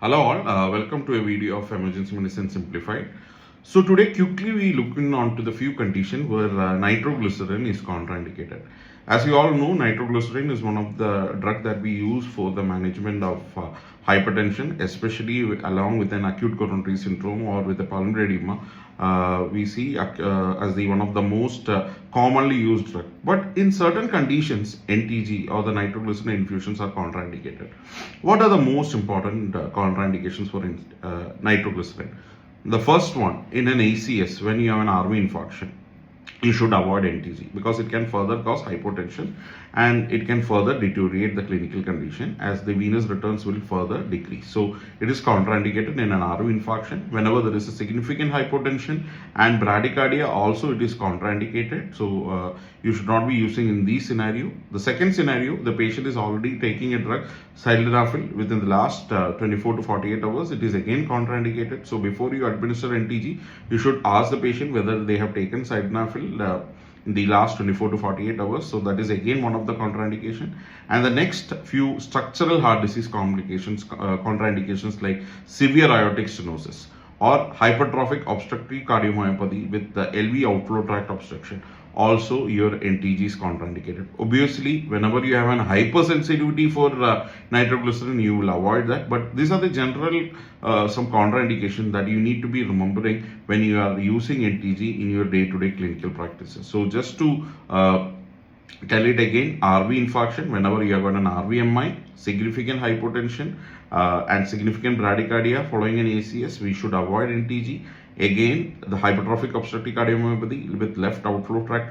Hello all, welcome to a video of Emergency Medicine Simplified. So today quickly we looking on to the few conditions where nitroglycerin is contraindicated. As you all know, nitroglycerin is one of the drug that we use for the management of hypertension, especially along with an acute coronary syndrome or with a pulmonary edema. We see as the one of the most commonly used drug. But in certain conditions, NTG or the nitroglycerin infusions are contraindicated. What are the most important contraindications for nitroglycerin? The first one, in an ACS, when you have an RV infarction, you should avoid NTG because it can further cause hypotension and it can further deteriorate the clinical condition as the venous returns will further decrease. So it is contraindicated in an RV infarction. Whenever there is a significant hypotension and bradycardia, also it is contraindicated. So you should not be using in this scenario. The second scenario, the patient is already taking a drug, sildenafil, within the last 24 to 48 hours. It is again contraindicated. So before you administer NTG, you should ask the patient whether they have taken sildenafil in the last 24 to 48 hours. So that is again one of the contraindication. And the next few structural heart disease complications, contraindications like severe aortic stenosis or hypertrophic obstructive cardiomyopathy with the LV outflow tract obstruction. Also, your NTG is contraindicated. Obviously, whenever you have an hypersensitivity for nitroglycerin, you will avoid that. But these are the general some contraindications that you need to be remembering when you are using NTG in your day-to-day clinical practices. So, just to tell it again, RV infarction, whenever you have got an RVMI, significant hypotension and significant bradycardia following an ACS, we should avoid NTG. Again, the hypertrophic obstructive cardiomyopathy with left outflow tract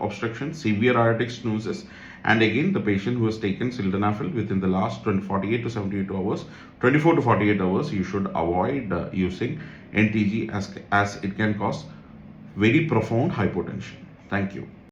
obstruction, severe aortic stenosis, and again the patient who has taken sildenafil within the last 48 to 72 hours, 24 to 48 hours, you should avoid using NTG as it can cause very profound hypotension. Thank you.